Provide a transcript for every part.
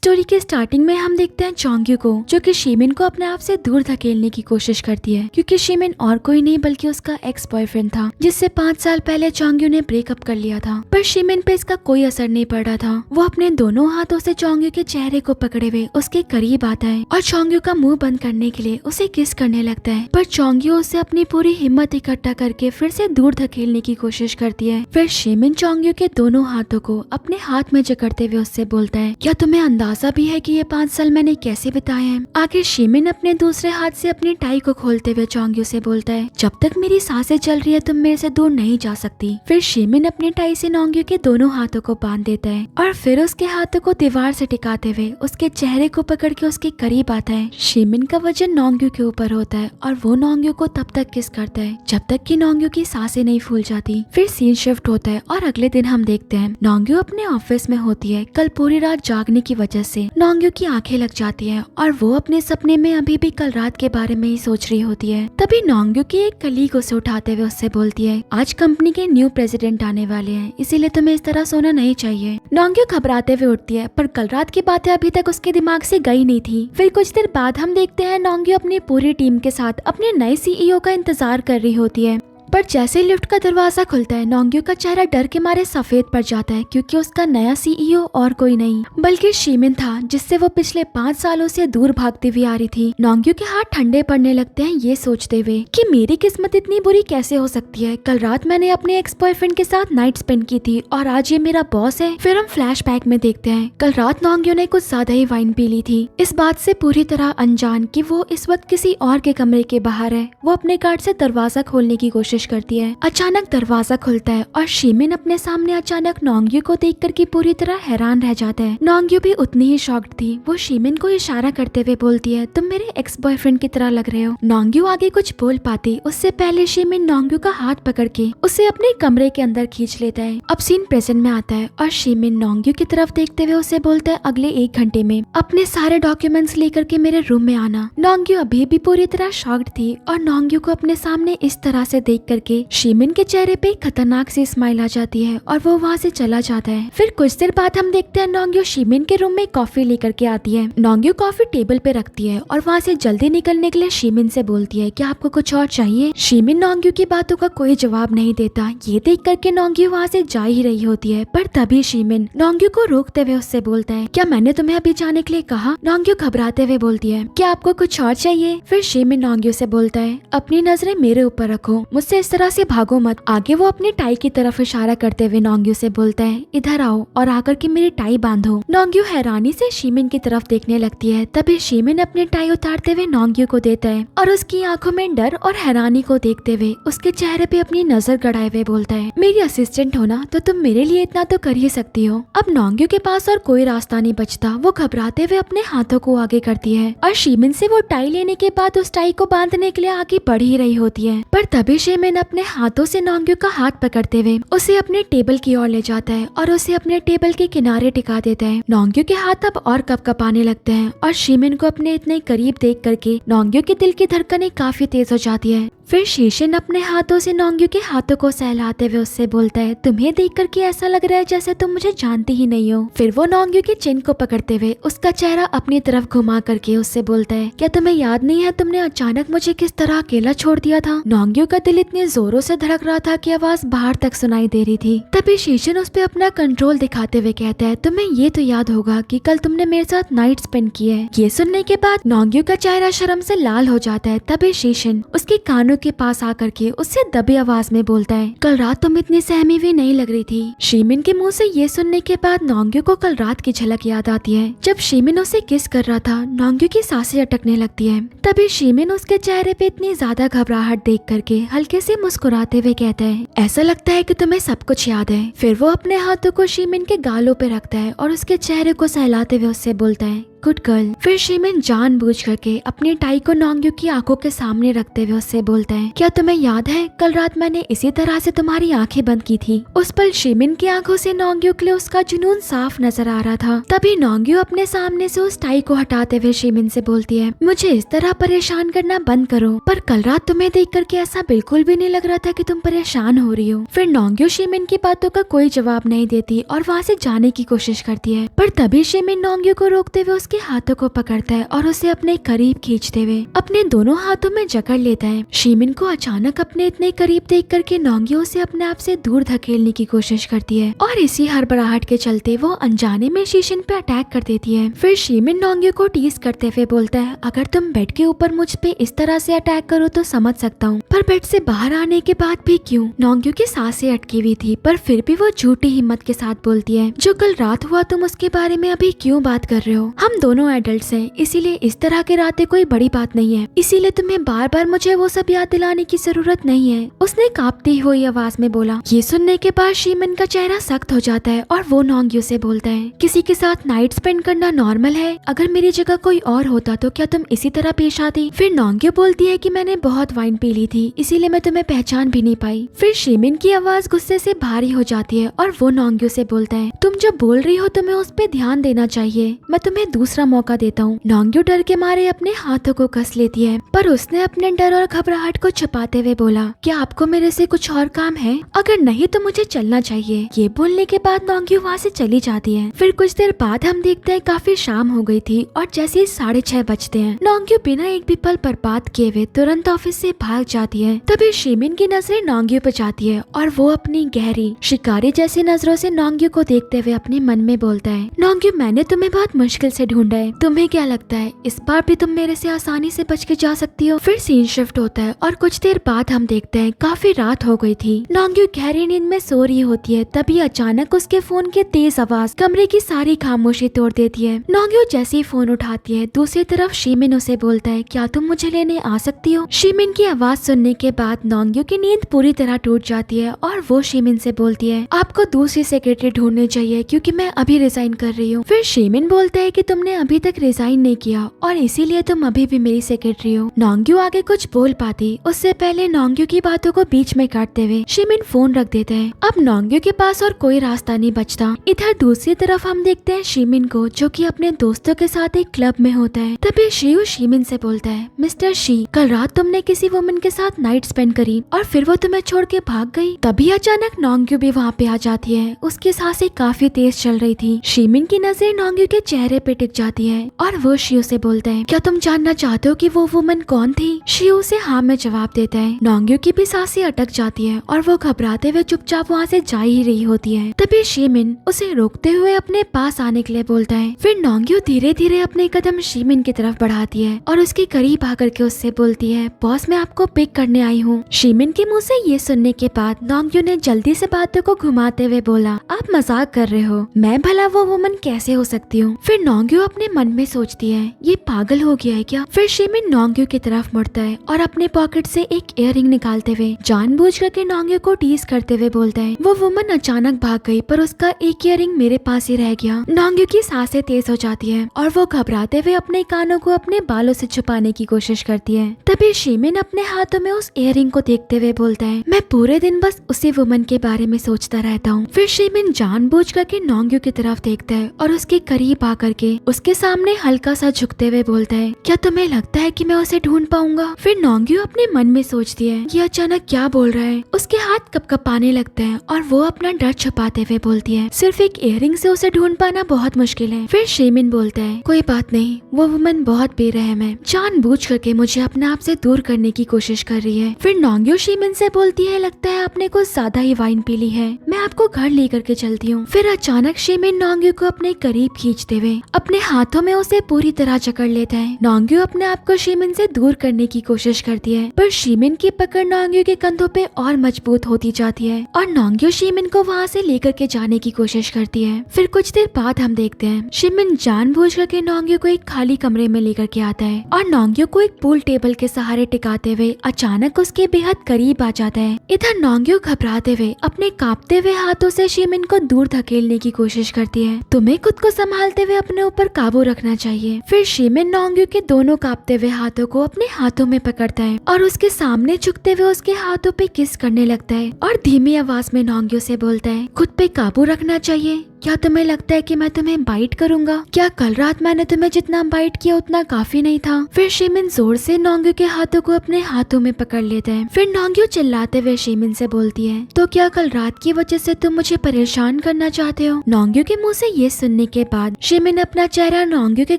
Story के starting में हम देखते हैं चोंग्यू को, जो कि शीमिन को अपने आप से दूर धकेलने की कोशिश करती है, क्योंकि शीमिन और कोई नहीं बल्कि उसका एक्स बॉयफ्रेंड था, जिससे 5 साल पहले चोंग्यू ने ब्रेकअप कर लिया था। पर शीमिन पे इसका कोई असर नहीं पड़ रहा था। वो अपने दोनों हाथों से चोंग्यू के चेहरे को पकड़े हुए उसके करीब आता है और चोंग्यू का मुंह बंद करने के लिए उसे किस करने लगता है। पर चोंग्यू उसे अपनी पूरी हिम्मत इकट्ठा करके फिर से दूर धकेलने की कोशिश करती है। फिर शीमिन चोंग्यू के दोनों हाथों को अपने हाथ में जकड़ते हुए उससे बोलता है, क्या तुम्हें अंदाजा भी है कि ये 5 साल मैंने कैसे बिताए हैं? आखिर शीमिन अपने दूसरे हाथ से अपनी टाई को खोलते हुए चोंग्यू से बोलता है, जब तक मेरी सांसें चल रही है तुम मेरे से दूर नहीं जा सकती। फिर शीमिन अपनी टाई से नोंग्यू के दोनों हाथों को बांध देता है और फिर उसके हाथों को दीवार से टिकाते हुए उसके चेहरे को पकड़ के उसके करीब आता है। शीमिन का वजन नोंग्यू के ऊपर होता है और वो नोंग्यू को तब तक किस करता है जब तक कि नोंग्यू की सांसें नहीं फूल जाती। फिर सीन शिफ्ट होता है और अगले दिन हम देखते हैं नोंग्यू अपने ऑफिस में होती है। कल पूरी रात जागने की वजह से नोंग्यू की आंखें लग जाती हैं और वो अपने सपने में अभी भी कल रात के बारे में ही सोच रही होती है। तभी नोंग्यू की एक कलीग उसे उठाते हुए उससे बोलती है, आज कंपनी के न्यू प्रेसिडेंट आने वाले हैं, इसीलिए तुम्हें इस तरह सोना नहीं चाहिए। नोंग्यू घबराते हुए उठती है, पर कल रात की बातें अभी तक उसके दिमाग से गई नहीं थी। फिर कुछ देर बाद हम देखते हैं नोंग्यू अपनी पूरी टीम के साथ अपने नए सीईओ का इंतजार कर रही होती है। पर जैसे लिफ्ट का दरवाजा खुलता है नोंग्यू का चेहरा डर के मारे सफेद पड़ जाता है, क्योंकि उसका नया सीईओ और कोई नहीं बल्कि शीमिन था, जिससे वो पिछले 5 सालों से दूर भागती हुई आ रही थी। नोंग्यू के हाथ ठंडे पड़ने लगते हैं ये सोचते हुए कि मेरी किस्मत इतनी बुरी कैसे हो सकती है। कल रात मैंने अपने एक्स बॉयफ्रेंड के साथ नाइट स्पेंड की थी और आज ये मेरा बॉस है। फिर हम फ्लैशबैक में देखते हैं कल रात नोंग्यू ने कुछ ज्यादा ही वाइन पी ली थी, इस बात से पूरी तरह अनजान कि वो इस वक्त किसी और के कमरे के बाहर है। वो अपने कार्ड से दरवाजा खोलने की कोशिश करती है। अचानक दरवाजा खुलता है और शीमिन अपने सामने अचानक नोंग्यू को देखकर की पूरी तरह हैरान रह जाता है। नोंग्यू भी उतनी ही शॉक्ड थी। वो शीमिन को इशारा करते हुए बोलती है, तुम मेरे एक्स बॉयफ्रेंड की तरह लग रहे हो। नोंग्यू आगे कुछ बोल पाती उससे पहले शीमिन नोंग्यू का हाथ पकड़ के उसे अपने कमरे के अंदर खींच लेता है। अब सीन प्रेजेंट में आता है और शीमिन नोंग्यू की तरफ देखते हुए उसे बोलता है, अगले 1 घंटे में अपने सारे डॉक्यूमेंट्स लेकर के मेरे रूम में आना। नोंग्यू अभी भी पूरी तरह शॉक्ड थी और नोंग्यू को अपने सामने इस तरह से देख करके शीमिन के चेहरे पे खतरनाक सी स्माइल आ जाती है और वो वहाँ से चला जाता है। फिर कुछ देर बाद हम देखते हैं नोंग्यू शीमिन के रूम में कॉफी लेकर के आती है। नोंग्यू कॉफी टेबल पे रखती है और वहाँ से जल्दी निकलने के लिए शीमिन से बोलती है, क्या आपको कुछ और चाहिए? शीमिन नोंग्यू की बातों का कोई जवाब नहीं देता। ये देख करके नोंग्यू वहाँ से जा ही रही होती है, पर तभी शीमिन नोंग्यू को रोकते हुए उससे बोलता है, क्या मैंने तुम्हें अभी जाने के लिए कहा? नोंग्यू घबराते हुए बोलती है, क्या आपको कुछ और चाहिए? फिर शीमिन नोंग्यू से बोलता है, अपनी नजरें मेरे ऊपर रखो, मुझसे इस तरह से भागो मत। आगे वो अपनी टाई की तरफ इशारा करते हुए नोंग्यू से बोलता है, इधर आओ और आकर के मेरी टाई बांधो। नोंग्यू हैरानी से शीमिन की तरफ देखने लगती है। तभी शीमिन अपनी टाई उतारते हुए नोंग्यू को देता है और उसकी आंखों में डर और हैरानी को देखते हुए उसके चेहरे पे अपनी नजर गड़ाए हुए बोलता है, मेरी असिस्टेंट हो ना, तो तुम मेरे लिए इतना तो कर ही सकती हो। अब नोंग्यू के पास और कोई रास्ता नहीं बचता। वो घबराते हुए अपने हाथों को आगे करती है और शीमिन से वो टाई लेने के बाद उस टाई को बांधने के लिए आगे बढ़ ही रही होती है। पर तभी शीमिन अपने हाथों से नोंग्यू का हाथ पकड़ते हुए उसे अपने टेबल की ओर ले जाता है और उसे अपने टेबल के किनारे टिका देता है। नोंग्यू के हाथ अब और कपकपाने लगते हैं और शीमिन को अपने इतने करीब देख करके नोंग्यू के दिल की धड़कनें काफी तेज हो जाती है। फिर शीशिन अपने हाथों से नोंग्यू के हाथों को सहलाते हुए उससे बोलता है, तुम्हें देख करके ऐसा लग रहा है जैसे तुम मुझे जानती ही नहीं हो। फिर वो नोंग्यू की चिन को पकड़ते हुए उसका चेहरा अपनी तरफ घुमा करके उससे बोलता है, क्या तुम्हें याद नहीं है तुमने अचानक मुझे किस तरह अकेला छोड़ दिया था? नोंग्यू का दिल इतने जोरों से धड़क रहा था कि आवाज बाहर तक सुनाई दे रही थी। तभी शीशिन उस पे अपना कंट्रोल दिखाते हुए कहता है, तुम्हें ये तो याद होगा कि कल तुमने मेरे साथ नाइट स्पेंड की है। ये सुनने के बाद नोंग्यू का चेहरा शर्म से लाल हो जाता है। तभी शीशिन उसके कानों के पास आकर के उससे दबी आवाज में बोलता है, कल रात तुम इतनी सहमी हुई नहीं लग रही थी। शीमिन के मुंह से ये सुनने के बाद नोंग्यू को कल रात की झलक याद आती है। जब शीमिन उसे किस कर रहा था नोंग्यू की सांसें अटकने लगती है। तभी शीमिन उसके चेहरे पे इतनी ज्यादा घबराहट देख करके हल्के से मुस्कुराते हुए कहता है, ऐसा लगता है कि तुम्हें सब कुछ याद है। फिर वो अपने हाथों को शीमिन के गालों पे रखता है और उसके चेहरे को सहलाते हुए उससे बोलता है, गुड गर्ल। फिर शीमिन जानबूझ करके अपनी टाई को नोंग्यो की आंखों के सामने रखते हुए उससे बोलता है, क्या तुम्हें याद है कल रात मैंने इसी तरह से तुम्हारी आंखें बंद की थी। उस पल शीमिन की आंखों से नोंग्यो के लिए उसका जुनून साफ नजर आ रहा था। तभी नोंग्यो अपने सामने से उस टाई को हटाते हुए शीमिन से बोलती है, मुझे इस तरह परेशान करना बंद करो। पर कल रात तुम्हें देख करके ऐसा बिल्कुल भी नहीं लग रहा था कि तुम परेशान हो रही हो। फिर नोंग्यो शीमिन की बातों का कोई जवाब नहीं देती और वहाँ से जाने की कोशिश करती है। पर तभी शीमिन नोंग्यो को रोकते हुए उसके हाथों को पकड़ता है और उसे अपने करीब खींचते हुए अपने दोनों हाथों में जकड़ लेता है। शीमिन को अचानक अपने इतने करीब देख करके नोंग्यो उसे अपने आप से दूर धकेलने की कोशिश करती है और इसी हड़बड़ाहट के चलते वो अनजाने में शीशिन पे अटैक कर देती है। फिर शीमिन नोंग्यो को टीज करते हुए बोलता है, अगर तुम बेड के ऊपर मुझ पे इस तरह से अटैक करो तो समझ सकता हूँ, पर बेड से बाहर आने के बाद भी क्यों? नोंग्यो की सांसें अटकी हुई थी पर फिर भी वो झूठी हिम्मत के साथ बोलती है, जो कल रात हुआ तुम उसके बारे में अभी क्यों बात कर रहे हो? हम दोनों एडल्ट्स हैं, इसीलिए इस तरह की रातें कोई बड़ी बात नहीं है, इसीलिए तुम्हें बार बार मुझे वो सब याद दिलाने की जरूरत नहीं है, उसने कांपती हुई आवाज में बोला। ये सुनने के बाद शीमिन का चेहरा सख्त हो जाता है और वो नोंग्यो से बोलता है, किसी के साथ नाइट स्पेंड करना नॉर्मल है? अगर मेरी जगह कोई और होता तो क्या तुम इसी तरह पेश आती? फिर नोंग्यो बोलती है कि मैंने बहुत वाइन पी ली थी, इसीलिए मैं तुम्हें पहचान भी नहीं पाई। फिर शीमिन की आवाज गुस्से से भारी हो जाती है और वो नोंग्यो से बोलता है, तुम जो बोल रही हो तुम्हें उस पे ध्यान देना चाहिए, मैं तुम्हें दूसरा मौका देता हूँ। नोंग्यो डर के मारे अपने हाथों को कस लेती है, पर उसने अपने डर और घबराहट को छुपाते हुए बोला, क्या आपको मेरे से कुछ और काम है? अगर नहीं तो मुझे चलना चाहिए। ये बोलने के बाद नोंग्यो वहाँ से चली जाती है। फिर कुछ देर बाद हम देखते हैं काफी शाम हो गई थी और जैसे ही 6:30 बजते हैं, नोंग्यो बिना एक भी पल बर्बाद किए हुए तुरंत ऑफिस से भाग जाती है। तभी शीमिन की नजरें नोंग्यो पे जाती है और वो अपनी गहरी शिकारी जैसी नजरों से नोंग्यो को देखते हुए अपने मन में बोलता है, नोंग्यो मैंने तुम्हें बहुत मुश्किल से ढूंढा है, तुम्हें क्या लगता है इस बार भी तुम मेरे से आसानी से बच के जा सकती हो? फिर सीन शिफ्ट होता है और कुछ देर बाद हम देखते हैं काफी रात हो गई थी। नोंग्यो गहरी नींद में सो रही होती है, तभी अचानक उसके फोन की तेज आवाज कमरे की सारी खामोशी तोड़ देती है। नोंग्यो जैसे ही फोन उठाती है, दूसरी तरफ शीमिन उसे बोलता है, क्या तुम मुझे लेने आ सकती हो? शीमिन की आवाज सुनने के बाद नोंग्यो की नींद पूरी तरह टूट जाती है और वो शीमिन से बोलती है, आपको दूसरी सेक्रेटरी ढूंढनी चाहिए क्योंकि मैं अभी रिजाइन कर रही हूँ। फिर शीमिन बोलता है कि तुमने अभी तक रिजाइन नहीं किया और इसीलिए तुम अभी भी मेरी सेक्रेटरी हो। नोंग्यो आगे कुछ बोल पाती उससे पहले नोंग्यो की बातों को बीच में काटते हुए शीमिन फोन रख देता है। अब नोंग्यो के पास और कोई रास्ता नहीं बचता। इधर दूसरी तरफ हम देखते हैं शीमिन को, जो कि अपने दोस्तों के साथ एक क्लब में होता है। तभी शियू शीमिन से बोलता है, मिस्टर शी, कल रात तुमने किसी वुमन के साथ नाइट स्पेंड करी और फिर वो तुम्हें छोड़ के भाग गई। तभी अचानक नोंग्यो भी वहाँ पे आ जाती है। उसकी सांसें काफी तेज चल रही थी। शीमिन की नजर नोंग्यो के चेहरे पे टिक जाती है और वो शियू से बोलता है, क्या तुम जानना चाहते हो कि वो वुमन कौन थी? शियू से हाँ में जवाब देता है। नोंग्यो की भी सांसें अटक जाती है और वो घबराते हुए चुपचाप वहाँ से जा ही रही होती है। तभी शीमिन उसे रोकते हुए अपने पास आने के लिए बोलता है। फिर नोंग्यो धीरे धीरे अपने कदम शीमिन की तरफ बढ़ाती है और उसके करीब आकर के उससे बोलती है, बॉस मैं आपको पिक करने आई हूँ। शीमिन के मुंह से ये सुनने के बाद नोंग्यो ने जल्दी से बातों को घुमाते हुए बोला, आप मजाक कर रहे हो, मैं भला वो वुमन कैसे हो सकती हूँ? फिर नोंग्यो अपने मन में सोचती है, ये पागल हो गया है क्या? फिर शीमिन नोंग्यो की तरफ मुड़ता है और अपने पॉकेट से एक इयररिंग निकालते हुए जानबूझ करके नोंग्यो को टीज करते हुए बोलता है, वो वुमन अचानक भाग गई पर उसका एक इयररिंग मेरे पास ही रह गया। नोंग्यो की सांसें तेज हो जाती है और वो घबराते हुए अपने कानों को अपने बालों से छुपाने की कोशिश करती है। तभी शीमिन अपने हाथों में उस इयररिंग को देखते हुए बोलता है, मैं पूरे दिन बस उसी वुमन के बारे में सोचता रहता हूँ। फिर शीमिन जानबूझ करके नोंग्यो की तरफ देखता है और उसके करीब आकर के उसके सामने हल्का सा झुकते हुए बोलता है, क्या तुम्हें लगता है कि मैं उसे ढूंढ पाऊंगा? फिर नोंग्यो अपने मन में सोचती है, ये अचानक क्या बोल रहा है? उसके हाथ कपकपाने लगते हैं और वो अपना डर छुपाते हुए बोलती है, सिर्फ एक इयररिंग से उसे ढूंढ पाना बहुत मुश्किल है। फिर शीमिन बोलता है, कोई बात नहीं, वो वुमन बहुत बेरहम है, जानबूझ करके मुझे अपने आप से दूर करने की कोशिश कर रही है। फिर नोंग्यो शीमिन से बोलती है, लगता है आपने कुछ ज्यादा ही वाइन पी ली है, मैं आपको घर लेकर के चलती हूँ। फिर अचानक शीमिन नोंग्यो को अपने करीब खींचते हुए अपने हाथों में उसे पूरी तरह जकड़ लेता है। नोंग्यो अपने आप को शीमिन से दूर करने की कोशिश करती है, पर शीमिन की पकड़ नोंग्यो के कंधों पे और मजबूत होती जाती है और नोंग्यो शीमिन को वहाँ से लेकर के जाने की कोशिश करती है। फिर कुछ देर बाद हम देखते हैं शीमिन जानबूझ करके नोंग्यो को एक खाली कमरे में लेकर के आता है और नोंग्यो को एक पूल टेबल के सहारे टिकाते हुए अचानक उसके बेहद करीब आ जाता है। इधर नोंग्यो घबराते हुए अपने कांपते हुए हाथों से शीमिन को दूर धकेलने की कोशिश करती है। तुम्हें खुद को संभालते हुए अपने ऊपर काबू रखना चाहिए। फिर शीमिन नोंग्यो के दोनों कांपते हुए हाथों को अपने हाथों में पकड़ता है और उसके सामने झुकते हुए उसके हाथों पे किस करने लगता है और धीमी आवाज में नोंग्यो से बोलता है, खुद पे काबू रखना चाहिए। क्या तुम्हें लगता है कि मैं तुम्हें बाइट करूंगा? क्या कल रात मैंने तुम्हें जितना बाइट किया उतना काफी नहीं था? फिर शीमिन जोर से नोंग्यो के हाथों को अपने हाथों में पकड़ लेता है। फिर नोंग्यो चिल्लाते हुए शीमिन से बोलती है, तो क्या कल रात की वजह से तुम मुझे परेशान करना चाहते हो? नोंग्यो के मुंह से ये सुनने के बाद शीमिन अपना चेहरा नोंग्यो के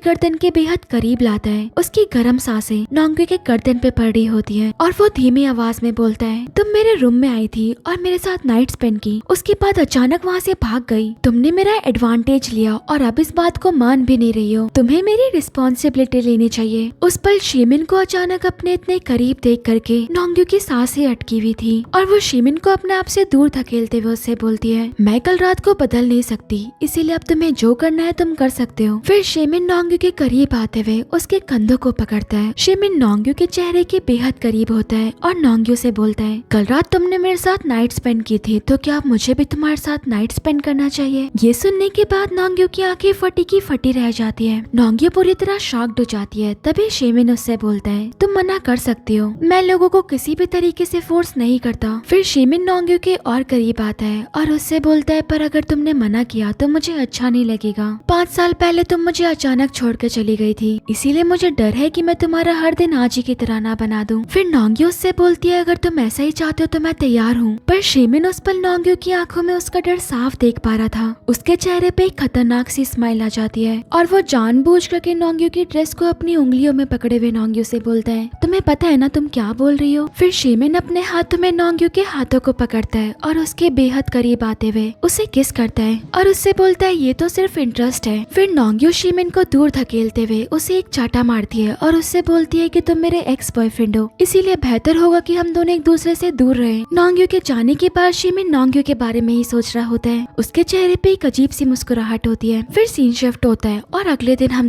गर्दन के बेहद करीब लाता है। उसकी गर्म सांसें नोंग्यो के गर्दन पे पड़ रही होती है और वो धीमी आवाज में बोलता है, तुम मेरे रूम में आई थी और मेरे साथ नाइट स्पेंड की, उसके बाद अचानक वहाँ से भाग गई। तुमने मेरा एडवांटेज लिया और अब इस बात को मान भी नहीं रही हो। तुम्हें मेरी रिस्पॉन्सिबिलिटी लेनी चाहिए। उस पल शीमिन को अचानक अपने इतने करीब देख करके नोंग्यो की सांसें अटकी हुई थी और वो शीमिन को अपने आप से दूर धकेलते हुए उससे बोलती है, मैं कल रात को बदल नहीं सकती, इसीलिए अब तुम्हें जो करना है तुम कर सकते हो। फिर शीमिन नोंग्यो के करीब आते हुए उसके कंधों को पकड़ता है। शीमिन नोंग्यो के चेहरे के बेहद करीब होता है और नोंग्यो से बोलता है, कल रात तुमने मेरे साथ नाइट स्पेंड की थी, तो क्या अब मुझे भी तुम्हारे साथ नाइट स्पेंड करना चाहिए? ये सुनने के बाद नोंग्यो की आंखें फटी की फटी रह जाती है। नोंग्यो पूरी तरह शॉक्ड हो जाती है। तभी शीमिन उससे बोलता है, तुम मना कर सकती हो, मैं लोगों को किसी भी तरीके से फोर्स नहीं करता। फिर शीमिन नोंग्यो के और करीब आता है और उससे बोलता है, पर अगर तुमने मना किया तो मुझे अच्छा नहीं लगेगा। 5 साल पहले तुम मुझे अचानक छोड़कर चली गई थी, इसीलिए मुझे डर है कि मैं तुम्हारा हर दिन आज ही की तरह ना बना दूं। फिर नोंग्यो उससे बोलती है, अगर तुम ऐसा ही चाहते हो तो मैं तैयार हूँ। पर शीमिन उस पल नोंग्यो की आंखों में उसका डर साफ देख पा रहा था। उसके चेहरे पे एक खतरनाक सी स्माइल आ जाती है और वो जानबूझ करके नोंग्यो की ड्रेस को अपनी उंगलियों में पकड़े हुए नोंग्यो से बोलता है, तुम्हें पता है ना तुम क्या बोल रही हो? फिर शीमिन अपने हाथों में नोंग्यो के हाथों को पकड़ता है और उसके बेहद करीब आते हुए उसे किस करता है और उससे बोलता है, ये तो सिर्फ इंटरेस्ट है। फिर नोंग्यो शीमिन को दूर धकेलते हुए उसे एक चाटा मारती है और उससे बोलती है कि तुम मेरे एक्स बॉयफ्रेंड हो, इसीलिए बेहतर होगा कि हम दोनों एक दूसरे से दूर रहे। नोंग्यो के जाने के बाद शीमिन नोंग्यो के बारे में ही सोच रहा होता है। उसके चेहरे पे एक अजीब सी मुस्कुराहट होती है। फिर सीन शिफ्ट होता है और अगले दिन हम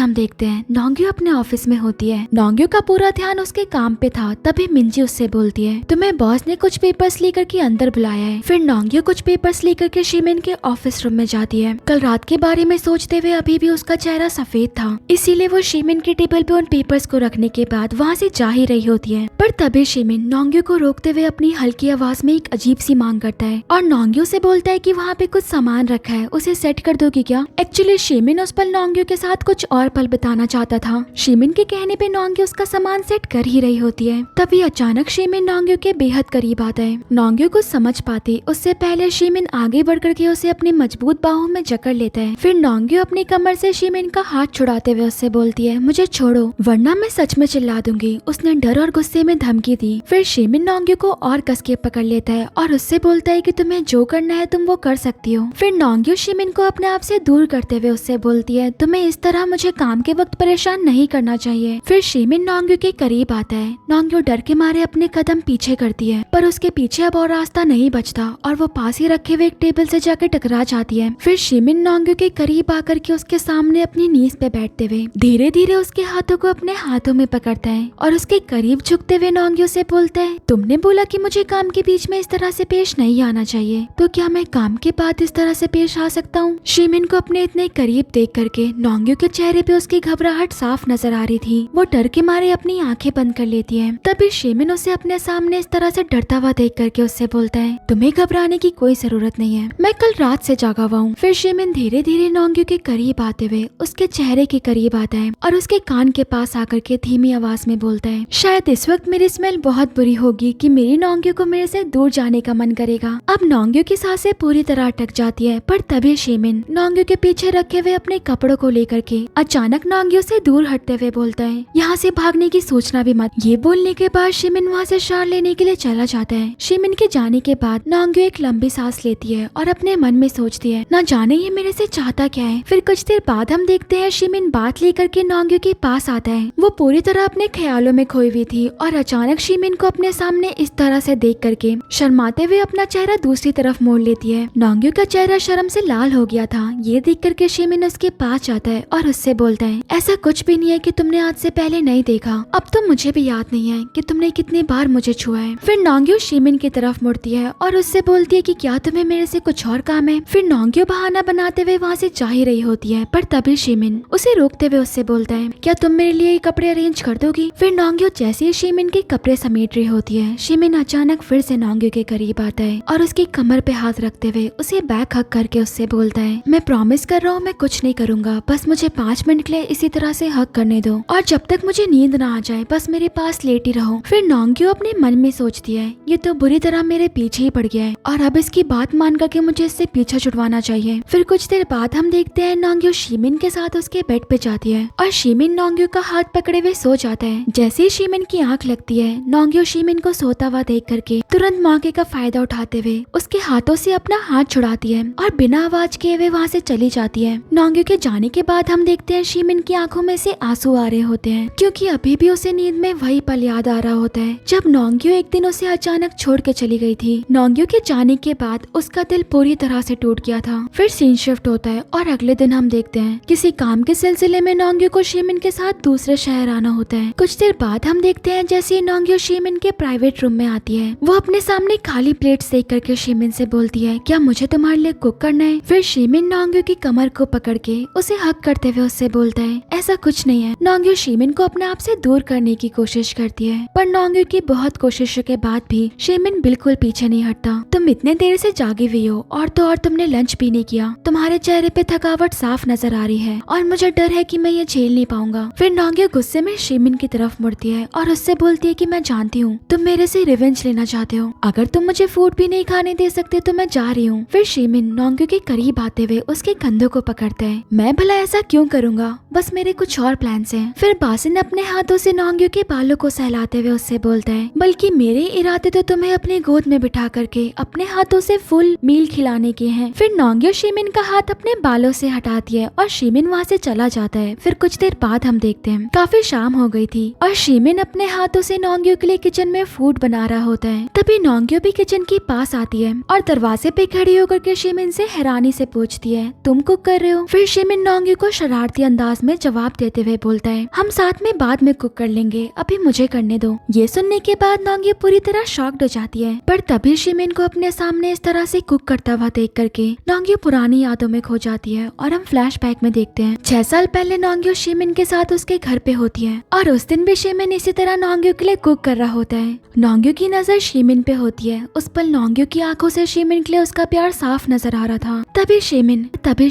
देखते हैं नोंग्यो अपने ऑफिस में होती है। नोंग्यो का पूरा ध्यान उसके काम पे था। तभी मिंजी उससे बोलती है, तुम्हें बॉस ने कुछ पेपर्स लेकर के अंदर बुलाया है। फिर नोंग्यो कुछ पेपर्स लेकर के शीमिन के ऑफिस रूम में जाती है। कल रात के बारे में सोचते हुए अभी भी उसका चेहरा सफेद था, इसीलिए वो शीमिन के टेबल पे उन पेपर्स को रखने के बाद वहाँ से जा ही रही होती है। पर तभी शीमिन नोंग्यो को रोकते हुए अपनी हल्की आवाज में एक अजीब सी मांग करता है और नोंग्यो से बोलता है कि वहाँ पे कुछ सामान रखा है, उसे सेट कर दोगी क्या? एक्चुअली शीमिन उस पल नोंग्यो के साथ कुछ और पल बिताना चाहता था। शीमिन के कहने पे नोंग्यो उसका सामान सेट कर ही रही होती है। तभी अचानक शीमिन नोंग्यो के बेहद करीब आता है। नोंग्यो को समझ पाती उससे पहले शीमिन आगे बढ़ करके उसे अपनी मजबूत बाहों में जकड़ लेता है। फिर नोंग्यो अपनी कमर से शीमिन का हाथ छुड़ाते हुए उससे बोलती है, मुझे छोड़ो वरना मैं सच में चिल्ला दूंगी। उसने डर और गुस्से में धमकी दी। फिर शीमिन नोंग्यो को और कस के पकड़ लेता है और उससे बोलता है कि तुम्हें जो करना है तुम वो कर सकती हो। फिर नोंग्यो शीमिन को अपने आप से दूर करते हुए उससे बोलती है, तुम्हें इस तरह मुझे काम के वक्त परेशान नहीं करना चाहिए। फिर शीमिन नोंग्यो के करीब आता है। नोंग्यो डर के मारे अपने कदम पीछे करती है, पर उसके पीछे अब और रास्ता नहीं बचता और वो पास ही रखे हुए एक टेबल से जाकर टकरा जाती है। फिर शीमिन नोंग्यो के करीब आकर के उसके सामने अपनी नीज पे बैठते हुए धीरे धीरे उसके हाथों को अपने हाथों में पकड़ता है और उसके करीब झुकते हुए नोंग्यो से बोलता है, तुमने बोला कि मुझे काम के बीच में इस तरह से पेश नहीं आना चाहिए, तो क्या मैं काम के बाद इस तरह से पेश आ सकता हूँ? शीमिन को अपने इतने करीब देख करके नोंग्यो के चेहरे पे उसकी घबराहट साफ नजर आ रही थी। वो डर के मारे अपनी आंखें बंद कर लेती है। तभी शीमिन उसे अपने सामने इस तरह से डरता हुआ देख करके उससे बोलता है, तुम्हें घबराने की कोई जरूरत नहीं है, मैं कल रात से जागा हुआ हूँ। फिर शीमिन धीरे धीरे नोंग्यो के करीब आते हुए उसके चेहरे के करीब आता है और उसके कान के पास आकर के धीमी आवाज में बोलता है, शायद इस वक्त मेरी स्मेल बहुत बुरी होगी कि मेरी नोंग्यो को मेरे से दूर जाने का मन करेगा। अब नोंग्यो की सांसें पूरी तरह अटक जाती है। पर तभी शीमिन नोंग्यो के पीछे रखे हुए अपने कपड़ों को लेकर के अचानक नोंग्यो से दूर हटते हुए बोलता है, यहाँ से भागने की सोचना भी मत। ये बोलने के बाद शीमिन वहाँ से शार लेने के लिए चला जाता है। शीमिन के जाने के बाद नोंग्यो एक लंबी सांस लेती है और अपने मन में सोचती है, ना जाने ये मेरे से चाहता क्या है। फिर कुछ देर बाद हम देखते हैं शीमिन बात लेकर के नोंग्यो के पास आता है। वो पूरी तरह अपने ख्यालों में खोई हुई थी और अचानक शीमिन को अपने सामने इस तरह से देख करके शर्माते हुए अपना चेहरा दूसरी तरफ मोड़ लेती है। नोंग्यो का चेहरा शर्म से लाल हो गया था। ये देख करके शीमिन उसके पास जाता है और उससे बोलता है, ऐसा कुछ भी नहीं है कि तुमने आज से पहले नहीं देखा। अब तो मुझे भी याद नहीं है कि तुमने कितनी बार मुझे छुआ है। फिर नोंग्यो शीमिन की तरफ मुड़ती है और उससे बोलती है कि क्या तुम्हें मेरे से कुछ और काम है। फिर नोंग्यो बहाना बनाते हुए वहाँ से जा ही रही होती है, पर तभी शीमिन उसे रोकते हुए उससे बोलता है, क्या तुम मेरे लिए कपड़े अरेंज कर दोगी। फिर नोंग्यो जैसे ही शीमिन के कपड़े समेट रही होती है, शीमिन अचानक फिर से नोंग्यो के करीब आता है और उसकी कमर पे हाथ रखते हुए उसे बैक हक करके उससे बोलता है, मैं प्रॉमिस कर रहा हूँ मैं कुछ नहीं करूंगा, बस मुझे 5 मिनट के लिए इसी तरह से हक करने दो और जब तक मुझे नींद ना आ जाए बस मेरे पास लेटी रहो। फिर नोंग्यो अपने मन में सोचती है, ये तो बुरी तरह मेरे पीछे ही पड़ गया है और अब इसकी बात मान करके मुझे इससे पीछा छुड़वाना चाहिए। फिर कुछ देर बाद हम देखते हैं नोंग्यो शीमिन के साथ उसके बेड पे जाती है और शीमिन नोंग्यो का हाथ पकड़े हुए सो जाता है। जैसे ही शीमिन की आंख लगती है, नोंग्यो शीमिन को सोता हुआ देख करके तुरंत मौके का फायदा उठाते हुए उसके हाथों से अपना हाथ छुड़ाती है और बिना आवाज किए हुए वहाँ से चली जाती है। नोंग्यो के जाने के बाद हम देखते हैं शीमिन की आंखों में से आंसू आ रहे होते हैं, क्योंकि अभी भी उसे नींद में वही पल याद आ रहा होता है जब नोंग्यो एक दिन उसे अचानक छोड़ के चली गई थी। नोंग्यो के जाने के बाद उसका दिल पूरी तरह से टूट गया था। फिर सीन शिफ्ट होता है और अगले दिन हम देखते हैं किसी काम के सिलसिले में नोंग्यो को शीमिन के साथ दूसरे शहर आना होता है। कुछ देर बाद हम देखते हैं जैसे ही नोंग्यो शीमिन के प्राइवेट रूम में आती है, वो अपने सामने खाली प्लेट्स देख करके शीमिन से बोलती है, क्या मुझे तुम्हारे लिए कुक करना है। फिर शीमिन नोंग्यो की कमर को पकड़ के उसे हक करते हुए उससे बोलता है, ऐसा कुछ नहीं है। नोंग्यो शीमिन को अपने आप से दूर करने की कोशिश करती है, पर नोंग्यो की बहुत कोशिशों के बाद भी शीमिन बिल्कुल पीछे नहीं हटता। तुम इतने देर से जागी हुई हो और तो और तुमने लंच भी नहीं किया, तुम्हारे चेहरे पे थकावट साफ नजर आ रही है और मुझे डर है कि मैं ये झेल नहीं पाऊंगा। फिर नोंग्यो गुस्से में शीमिन की तरफ मुड़ती है और उससे बोलती है कि मैं जानती हूँ तुम मेरे से रिवेंज लेना चाहते हो, अगर तुम मुझे फूड भी नहीं खाने दे सकते तो मैं जा रही हूँ। फिर शीमिन नोंग्यो के करीब आते हुए उसके कंधों को पकड़ता है, मैं भला ऐसा क्यों करूंगा, बस मेरे कुछ और प्लान्स हैं। फिर बासिन अपने हाथों से नोंग्यो के बालों को सहलाते हुए उससे बोलता है, बल्कि मेरे इरादे तो तुम्हें अपनी गोद में बिठा करके अपने हाथों से फुल मील खिलाने के हैं। फिर नोंग्यो शीमिन का हाथ अपने बालों से हटाती है और शीमिन वहाँ से चला जाता है। फिर कुछ देर बाद हम देखते हैं काफी शाम हो गई थी और शीमिन अपने हाथों से नोंग्यो के लिए किचन में फूड बना रहा होता है। तभी नोंग्यो भी किचन के पास आती है और दरवाजे पे खड़ी होकर के शीमिन से हैरानी से पूछती है, तुम कुक कर रहे हो। फिर शीमिन नोंग्यो को शरारती अंदाज में जवाब देते हुए बोलता है, हम साथ में बाद में कुक कर लेंगे, अभी मुझे करने दो। ये सुनने के बाद नोंग्यो पूरी तरह शॉक्ड हो जाती है, पर तभी शीमिन को अपने सामने इस तरह से कुक करता हुआ देख करके नोंग्यो पुरानी यादों में खो जाती है और हम फ्लैशबैक में देखते हैं 6 साल पहले नोंग्यो शीमिन के साथ उसके घर पे होती है और उस दिन भी शीमिन इसी तरह नोंग्यो के लिए कुक कर रहा होता है। नोंग्यो की नजर शीमिन पे होती है। उस पल नोंग्यो की आंखों से शीमिन के लिए उसका प्यार साफ नजर आ रहा था। तभी